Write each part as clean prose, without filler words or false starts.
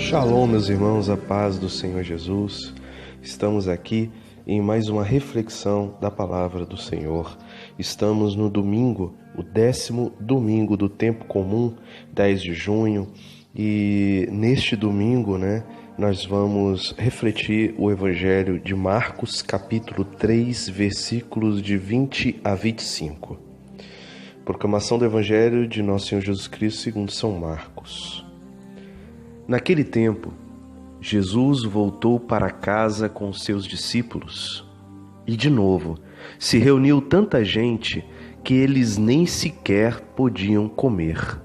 Shalom, meus irmãos, a paz do Senhor Jesus. Estamos aqui em mais uma reflexão da palavra do Senhor. Estamos no domingo, o 10º domingo do tempo comum, 10 de junho, e neste domingo, nós vamos refletir o Evangelho de Marcos, capítulo 3, versículos de 20 a 25. Proclamação do Evangelho de Nosso Senhor Jesus Cristo segundo São Marcos. Naquele tempo, Jesus voltou para casa com seus discípulos e, de novo, se reuniu tanta gente que eles nem sequer podiam comer.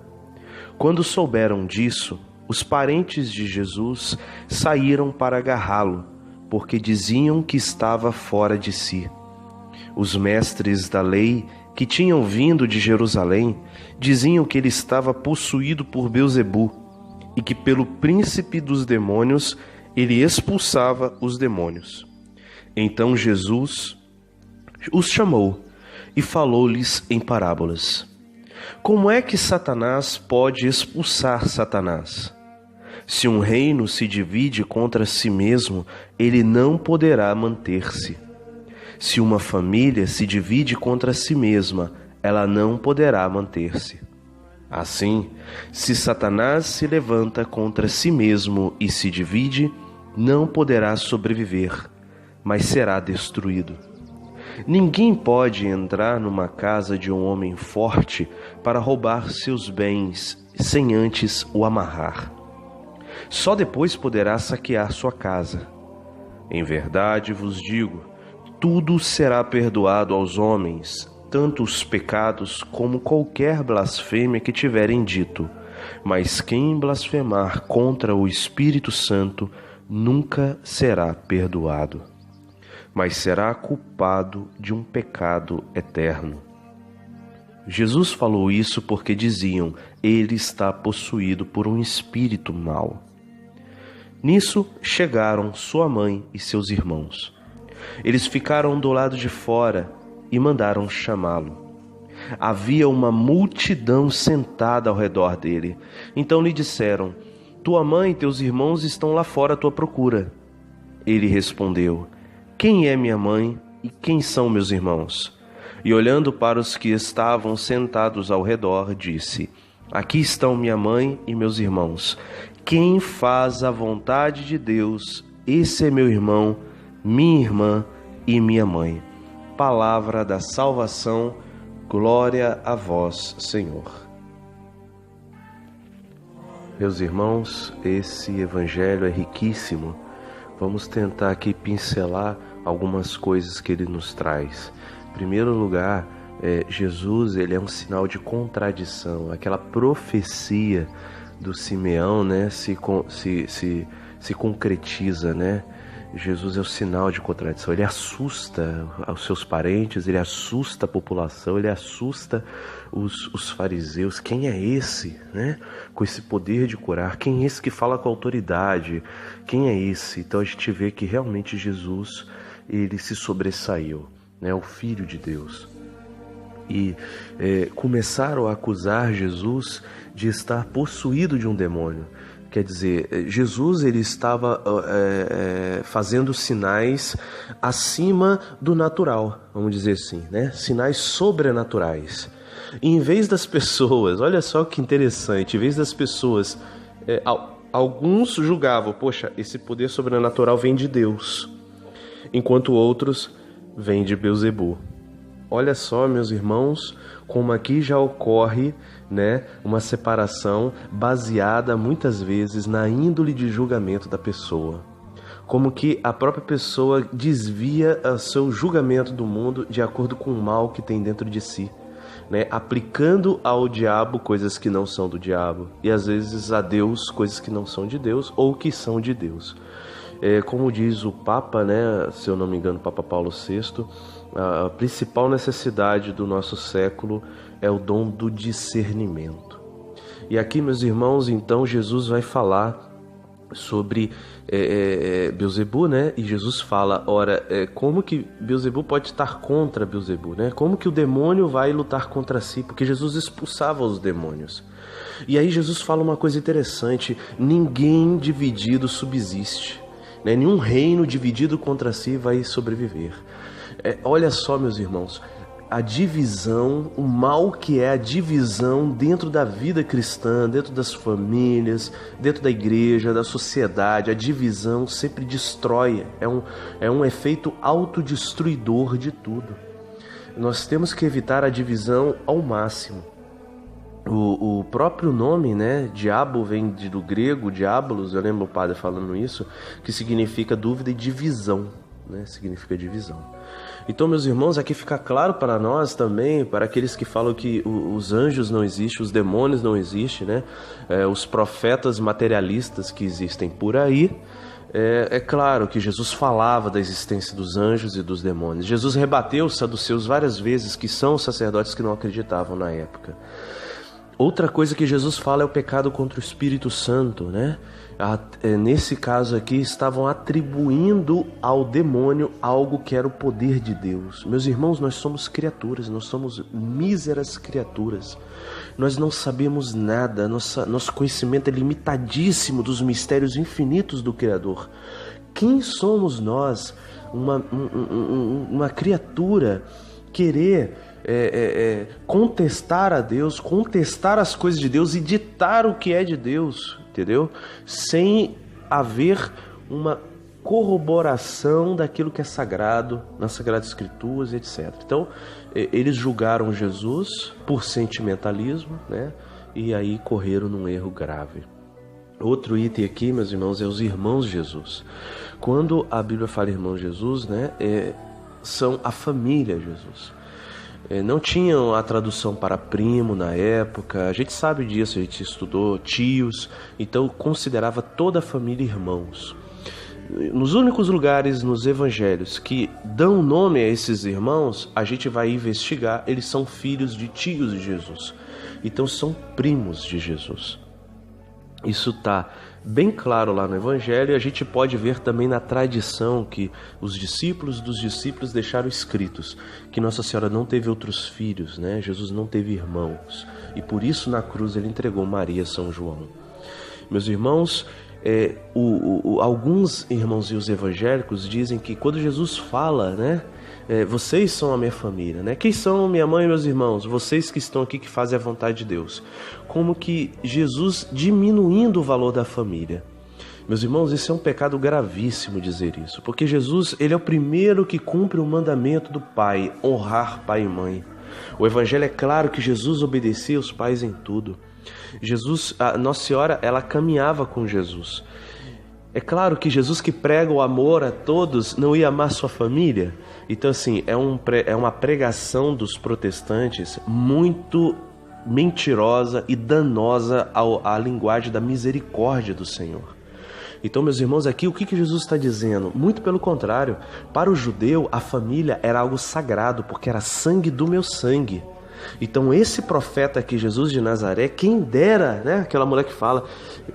Quando souberam disso, os parentes de Jesus saíram para agarrá-lo, porque diziam que estava fora de si. Os mestres da lei, que tinham vindo de Jerusalém, diziam que ele estava possuído por Belzebu, e que pelo príncipe dos demônios ele expulsava os demônios. Então Jesus os chamou e falou-lhes em parábolas. Como é que Satanás pode expulsar Satanás? Se um reino se divide contra si mesmo, ele não poderá manter-se. Se uma família se divide contra si mesma, ela não poderá manter-se. Assim, se Satanás se levanta contra si mesmo e se divide, não poderá sobreviver, mas será destruído. Ninguém pode entrar numa casa de um homem forte para roubar seus bens sem antes o amarrar. Só depois poderá saquear sua casa. Em verdade vos digo, tudo será perdoado aos homens, tanto os pecados como qualquer blasfêmia que tiverem dito, mas quem blasfemar contra o Espírito Santo nunca será perdoado, mas será culpado de um pecado eterno. Jesus falou isso porque diziam, ele está possuído por um espírito mau. Nisso chegaram sua mãe e seus irmãos. Eles ficaram do lado de fora e mandaram chamá-lo. Havia uma multidão sentada ao redor dele. Então lhe disseram, tua mãe e teus irmãos estão lá fora à tua procura. Ele respondeu, quem é minha mãe e quem são meus irmãos? E olhando para os que estavam sentados ao redor, disse, aqui estão minha mãe e meus irmãos. Quem faz a vontade de Deus, esse é meu irmão, minha irmã e minha mãe. Palavra da salvação, glória a vós, Senhor. Meus irmãos, esse evangelho é riquíssimo. Vamos tentar aqui pincelar algumas coisas que ele nos traz. Em primeiro lugar, Jesus ele é um sinal de contradição. Aquela profecia do Simeão se concretiza, Jesus é o sinal de contradição, ele assusta os seus parentes, ele assusta a população, ele assusta os fariseus. Quem é esse, com esse poder de curar? Quem é esse que fala com autoridade? Quem é esse? Então a gente vê que realmente Jesus, ele se sobressaiu, o Filho de Deus. E começaram a acusar Jesus de estar possuído de um demônio. Quer dizer, Jesus ele estava fazendo sinais acima do natural, vamos dizer assim, sinais sobrenaturais. E em vez das pessoas, olha só que interessante, em vez das pessoas, alguns julgavam, poxa, esse poder sobrenatural vem de Deus, enquanto outros vêm de Belzebu. Olha só, meus irmãos, como aqui já ocorre uma separação baseada muitas vezes na índole de julgamento da pessoa. Como que a própria pessoa desvia o seu julgamento do mundo de acordo com o mal que tem dentro de si, aplicando ao diabo coisas que não são do diabo e às vezes a Deus coisas que não são de Deus ou que são de Deus. Como diz o Papa, se eu não me engano, Papa Paulo VI, a principal necessidade do nosso século é o dom do discernimento. E aqui, meus irmãos, então Jesus vai falar sobre Beelzebu, né? E Jesus fala, ora, como que Beelzebu pode estar contra Beelzebu, né? Como que o demônio vai lutar contra si? Porque Jesus expulsava os demônios. E aí Jesus fala uma coisa interessante: ninguém dividido subsiste, né? Nenhum reino dividido contra si vai sobreviver. Olha só, meus irmãos, a divisão, o mal que é a divisão dentro da vida cristã, dentro das famílias, dentro da igreja, da sociedade. A divisão sempre destrói, é um efeito autodestruidor de tudo. Nós temos que evitar a divisão ao máximo. O próprio nome, né, diabo, vem do grego, diabolos, eu lembro o padre falando isso, que significa dúvida e divisão, né, significa divisão. Então, meus irmãos, aqui fica claro para nós também, para aqueles que falam que os anjos não existem, os demônios não existem, né, os profetas materialistas que existem por aí. É claro que Jesus falava da existência dos anjos e dos demônios. Jesus rebateu os saduceus várias vezes, que são os sacerdotes que não acreditavam na época. Outra coisa que Jesus fala é o pecado contra o Espírito Santo, né? Nesse caso aqui, estavam atribuindo ao demônio algo que era o poder de Deus. Meus irmãos, nós somos criaturas, nós somos míseras criaturas. Nós não sabemos nada, nosso conhecimento é limitadíssimo dos mistérios infinitos do Criador. Quem somos nós, uma criatura, querer contestar a Deus, contestar as coisas de Deus e ditar o que é de Deus, entendeu? Sem haver uma corroboração daquilo que é sagrado nas Sagradas Escrituras, etc. Então, eles julgaram Jesus por sentimentalismo, né? E aí correram num erro grave. Outro item aqui, meus irmãos, é os irmãos de Jesus. Quando a Bíblia fala irmão Jesus, né, são a família Jesus. Não tinham a tradução para primo na época, a gente sabe disso, a gente estudou tios, então considerava toda a família irmãos. Nos únicos lugares nos evangelhos que dão nome a esses irmãos, a gente vai investigar, eles são filhos de tios de Jesus, então são primos de Jesus. Isso está bem claro lá no Evangelho, e a gente pode ver também na tradição que os discípulos dos discípulos deixaram escritos, que Nossa Senhora não teve outros filhos, né? Jesus não teve irmãos, e por isso na cruz ele entregou Maria a São João. Meus irmãos, alguns irmãozinhos evangélicos dizem que quando Jesus fala, né, vocês são a minha família, né? Quem são minha mãe e meus irmãos? Vocês que estão aqui, que fazem a vontade de Deus. Como que Jesus diminuindo o valor da família. Meus irmãos, isso é um pecado gravíssimo dizer isso, porque Jesus, ele é o primeiro que cumpre o mandamento do Pai, honrar pai e mãe. O Evangelho é claro que Jesus obedecia os pais em tudo. Jesus, a Nossa Senhora, ela caminhava com Jesus. É claro que Jesus, que prega o amor a todos, não ia amar sua família. Então, assim, é uma pregação dos protestantes muito mentirosa e danosa à linguagem da misericórdia do Senhor. Então, meus irmãos, aqui o que Jesus está dizendo? Muito pelo contrário, para o judeu a família era algo sagrado, porque era sangue do meu sangue. Então esse profeta aqui, Jesus de Nazaré, quem dera, né? Aquela mulher que fala,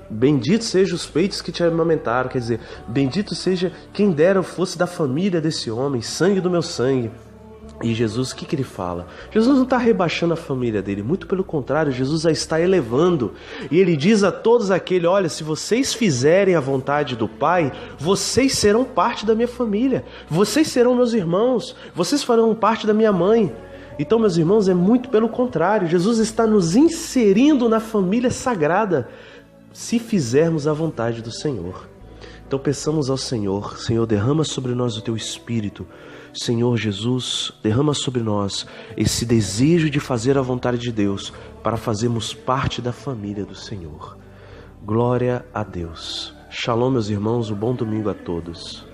bendito sejam os peitos que te amamentaram, quer dizer, bendito seja quem dera eu fosse da família desse homem, sangue do meu sangue. E Jesus, o que ele fala? Jesus não está rebaixando a família dele, muito pelo contrário, Jesus a está elevando. E ele diz a todos aqueles, olha, se vocês fizerem a vontade do Pai, vocês serão parte da minha família, vocês serão meus irmãos, vocês farão parte da minha mãe. Então, meus irmãos, é muito pelo contrário. Jesus está nos inserindo na família sagrada, se fizermos a vontade do Senhor. Então, peçamos ao Senhor, Senhor, derrama sobre nós o Teu Espírito. Senhor Jesus, derrama sobre nós esse desejo de fazer a vontade de Deus, para fazermos parte da família do Senhor. Glória a Deus. Shalom, meus irmãos, um bom domingo a todos.